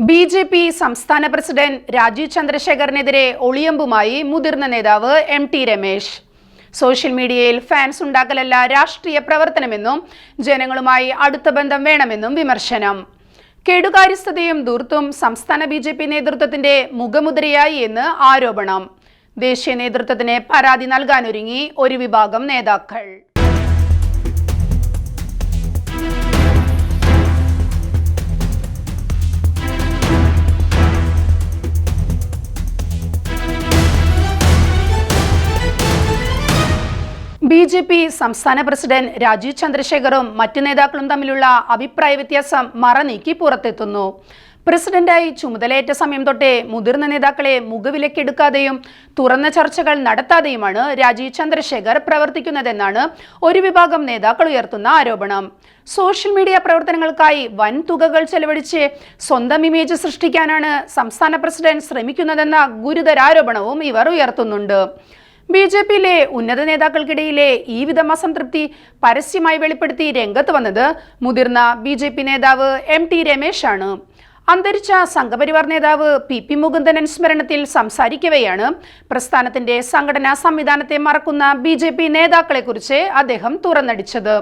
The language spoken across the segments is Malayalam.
ബി.ജെ.പി. സംസ്ഥാന പ്രസിഡന്റ് രാജീവ് ചന്ദ്രശേഖറിനെതിരെ ഒളിയമ്പുമായി മുതിർന്ന നേതാവ് എം.ടി. രമേശ്. സോഷ്യൽ മീഡിയയിൽ ഫാൻസ് ഉണ്ടാക്കലല്ല രാഷ്ട്രീയ പ്രവർത്തനമെന്നും ജനങ്ങളുമായി അടുത്ത ബന്ധം വേണമെന്നും വിമർശനം. കെടുകാര്യസ്ഥതയും ധൂർത്തും സംസ്ഥാന ബി.ജെ.പി. നേതൃത്വത്തിന്റെ മുഖമുദ്രയായി എന്ന് ആരോപണം. ദേശീയ നേതൃത്വത്തിന് പരാതി നൽകാനൊരുങ്ങി ഒരു വിഭാഗം നേതാക്കൾ. ബി.ജെ.പി. സംസ്ഥാന പ്രസിഡന്റ് രാജീവ് ചന്ദ്രശേഖറും മറ്റു നേതാക്കളും തമ്മിലുള്ള അഭിപ്രായ വ്യത്യാസം മറനീക്കി പുറത്തെത്തുന്നു. പ്രസിഡന്റായി ചുമതലയേറ്റ സമയം തൊട്ടേ മുതിർന്ന നേതാക്കളെ മുഖവിലക്കെടുക്കാതെയും തുറന്ന ചർച്ചകൾ നടത്താതെയുമാണ് രാജീവ് ചന്ദ്രശേഖർ പ്രവർത്തിക്കുന്നതെന്നാണ് ഒരു വിഭാഗം നേതാക്കൾ ഉയർത്തുന്ന ആരോപണം. സോഷ്യൽ മീഡിയ പ്രവർത്തനങ്ങൾക്കായി വൻ തുകകൾ ചെലവഴിച്ച് സ്വന്തം ഇമേജ് സൃഷ്ടിക്കാനാണ് സംസ്ഥാന പ്രസിഡന്റ് ശ്രമിക്കുന്നതെന്ന ഗുരുതരാരോപണവും ഇവർ ഉയർത്തുന്നുണ്ട്. ബി.ജെ.പിയിലെ ഉന്നത നേതാക്കൾക്കിടയിലെ ഈ വിധം അസംതൃപ്തി പരസ്യമായി വെളിപ്പെടുത്തി രംഗത്ത് വന്നത് മുതിർന്ന ബി.ജെ.പി. നേതാവ് എം.ടി. രമേശ് ആണ്. അന്തരിച്ച സംഘപരിവാർ നേതാവ് പി മുകുന്ദൻ അനുസ്മരണത്തിൽ സംസാരിക്കവെയാണ് പ്രസ്ഥാനത്തിന്റെ സംഘടനാ സംവിധാനത്തെ മറക്കുന്ന ബി.ജെ.പി. നേതാക്കളെക്കുറിച്ച് അദ്ദേഹം തുറന്നടിച്ചത്.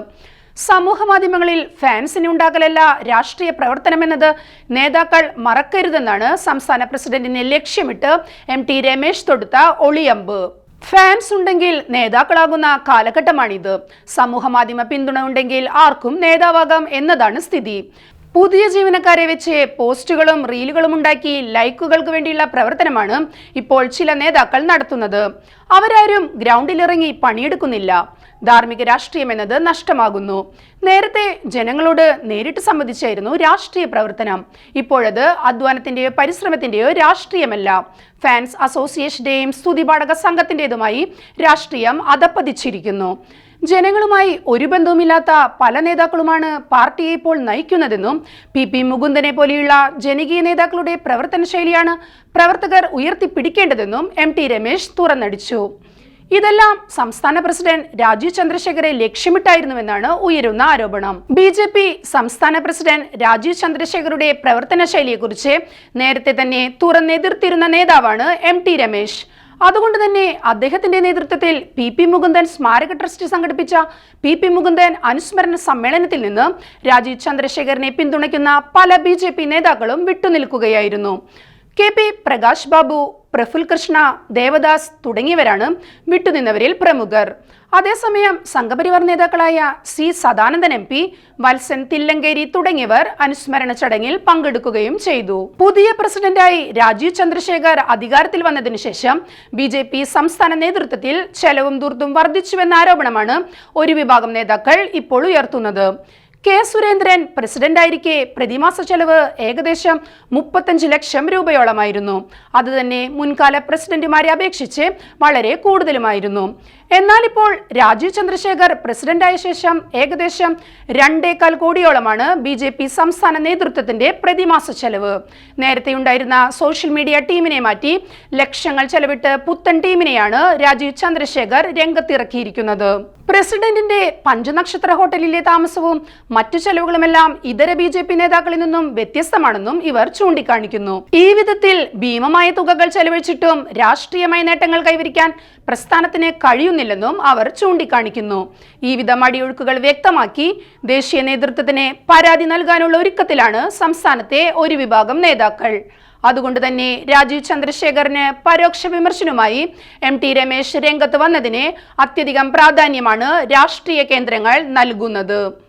സമൂഹ മാധ്യമങ്ങളിൽ ഫാൻസിനെ ഉണ്ടാക്കലല്ല രാഷ്ട്രീയ പ്രവർത്തനമെന്നത് നേതാക്കൾ മറക്കരുതെന്നാണ് സംസ്ഥാന പ്രസിഡന്റിനെ ലക്ഷ്യമിട്ട് എം.ടി. രമേശ് തൊടുത്ത ഒളിയമ്പ്. ഫാൻസ് ഉണ്ടെങ്കിൽ നേതാക്കളാകുന്ന കാലഘട്ടമാണിത്. സമൂഹ മാധ്യമ പിന്തുണ ഉണ്ടെങ്കിൽ ആർക്കും നേതാവാകാം എന്നതാണ് സ്ഥിതി. പുതിയ ജീവനക്കാരെ വെച്ച് പോസ്റ്റുകളും റീലുകളും ഉണ്ടാക്കി ലൈക്കുകൾക്ക് വേണ്ടിയുള്ള പ്രവർത്തനമാണ് ഇപ്പോൾ ചില നേതാക്കൾ നടത്തുന്നത്. അവരാരും ഗ്രൗണ്ടിലിറങ്ങി പണിയെടുക്കുന്നില്ല. ധാർമ്മിക രാഷ്ട്രീയം എന്നത് നഷ്ടമാകുന്നു. നേരത്തെ ജനങ്ങളോട് നേരിട്ട് സംവദിച്ചായിരുന്നു രാഷ്ട്രീയ പ്രവർത്തനം. ഇപ്പോഴത് അധ്വാനത്തിന്റെയോ പരിശ്രമത്തിന്റെയോ രാഷ്ട്രീയമല്ല. ഫാൻസ് അസോസിയേഷന്റെയും സ്തുതിപാഠക സംഘത്തിന്റേതുമായി രാഷ്ട്രീയം അധപ്പതിച്ചിരിക്കുന്നു. ജനങ്ങളുമായി ഒരു ബന്ധവുമില്ലാത്ത പല നേതാക്കളുമാണ് പാർട്ടിയെ ഇപ്പോൾ നയിക്കുന്നതെന്നും പി മുകുന്ദനെ പോലെയുള്ള ജനകീയ നേതാക്കളുടെ പ്രവർത്തന ശൈലിയാണ് പ്രവർത്തകർ ഉയർത്തിപ്പിടിക്കേണ്ടതെന്നും എം.ടി. രമേശ് തുറന്നടിച്ചു. ഇതെല്ലാം സംസ്ഥാന പ്രസിഡന്റ് രാജീവ് ചന്ദ്രശേഖരെ ലക്ഷ്യമിട്ടായിരുന്നുവെന്നാണ് ഉയരുന്ന ആരോപണം. ബി.ജെ.പി. സംസ്ഥാന പ്രസിഡന്റ് രാജീവ് ചന്ദ്രശേഖരുടെ പ്രവർത്തന ശൈലിയെക്കുറിച്ച് നേരത്തെ തന്നെ തുറന്നെതിർത്തിരുന്ന നേതാവാണ് എം.ടി. രമേശ്. അതുകൊണ്ട് തന്നെ അദ്ദേഹത്തിന്റെ നേതൃത്വത്തിൽ പി മുകുന്ദൻ സ്മാരക ട്രസ്റ്റ് സംഘടിപ്പിച്ച പി മുകുന്ദൻ അനുസ്മരണ സമ്മേളനത്തിൽ നിന്ന് രാജീവ് ചന്ദ്രശേഖരനെ പിന്തുണയ്ക്കുന്ന പല ബി.ജെ.പി. നേതാക്കളും വിട്ടുനിൽക്കുകയായിരുന്നു. കെ.പി. പ്രകാശ് ബാബു, പ്രഫുൽ കൃഷ്ണ, ദേവദാസ് തുടങ്ങിയവരാണ് വിട്ടുനിന്നവരിൽ പ്രമുഖർ. അതേസമയം സംഘപരിവാർ നേതാക്കളായ സി സദാനന്ദൻ എം.പി, വത്സൻ തില്ലങ്കേരി തുടങ്ങിയവർ അനുസ്മരണ ചടങ്ങിൽ പങ്കെടുക്കുകയും ചെയ്തു. പുതിയ പ്രസിഡന്റായി രാജീവ് ചന്ദ്രശേഖർ അധികാരത്തിൽ വന്നതിനു ശേഷം ബി.ജെ.പി. സംസ്ഥാന നേതൃത്വത്തിൽ ചെലവും ധൂർത്തും വർദ്ധിച്ചുവെന്ന ആരോപണമാണ് ഒരു വിഭാഗം നേതാക്കൾ ഇപ്പോൾ ഉയർത്തുന്നത്. കെ സുരേന്ദ്രൻ പ്രസിഡന്റായിരിക്കെ പ്രതിമാസ ചെലവ് ഏകദേശം 35 ലക്ഷം രൂപയോളമായിരുന്നു. അതുതന്നെ മുൻകാല പ്രസിഡന്റുമാരെ അപേക്ഷിച്ച് വളരെ കൂടുതലുമായിരുന്നു. എന്നാൽ ഇപ്പോൾ രാജീവ് ചന്ദ്രശേഖർ പ്രസിഡന്റായ ശേഷം ഏകദേശം 2.25 കോടിയോളമാണ് ബി.ജെ.പി. സംസ്ഥാന നേതൃത്വത്തിന്റെ പ്രതിമാസ ചെലവ്. നേരത്തെ ഉണ്ടായിരുന്ന സോഷ്യൽ മീഡിയ ടീമിനെ മാറ്റി ലക്ഷങ്ങൾ ചെലവിട്ട് പുത്തൻ ടീമിനെയാണ് രാജീവ് ചന്ദ്രശേഖർ രംഗത്തിറക്കിയിരിക്കുന്നത്. പ്രസിഡന്റിന്റെ പഞ്ചനക്ഷത്ര ഹോട്ടലിലെ താമസവും മറ്റു ചെലവുകളുമെല്ലാം ഇതര ബി.ജെ.പി. നേതാക്കളിൽ നിന്നും വ്യത്യസ്തമാണെന്നും ഇവർ ചൂണ്ടിക്കാണിക്കുന്നു. ഈ വിധത്തിൽ ഭീമമായ തുകകൾ ചെലവഴിച്ചിട്ടും രാഷ്ട്രീയമായ നേട്ടങ്ങൾ കൈവരിക്കാൻ പ്രസ്ഥാനത്തിന് കഴിയുന്നില്ലെന്നും അവർ ചൂണ്ടിക്കാണിക്കുന്നു. ഈ വിധം അടിയൊഴുക്കുകൾ വ്യക്തമാക്കി ദേശീയ നേതൃത്വത്തിന് പരാതി നൽകാനുള്ള ഒരുക്കത്തിലാണ് സംസ്ഥാനത്തെ ഒരു വിഭാഗം നേതാക്കൾ. അതുകൊണ്ട് തന്നെ രാജീവ് ചന്ദ്രശേഖറിന് പരോക്ഷ വിമർശനവുമായി എം.ടി. രമേശ് രംഗത്ത് വന്നതിന് അത്യധികം പ്രാധാന്യമാണ് രാഷ്ട്രീയ കേന്ദ്രങ്ങൾ നൽകുന്നത്.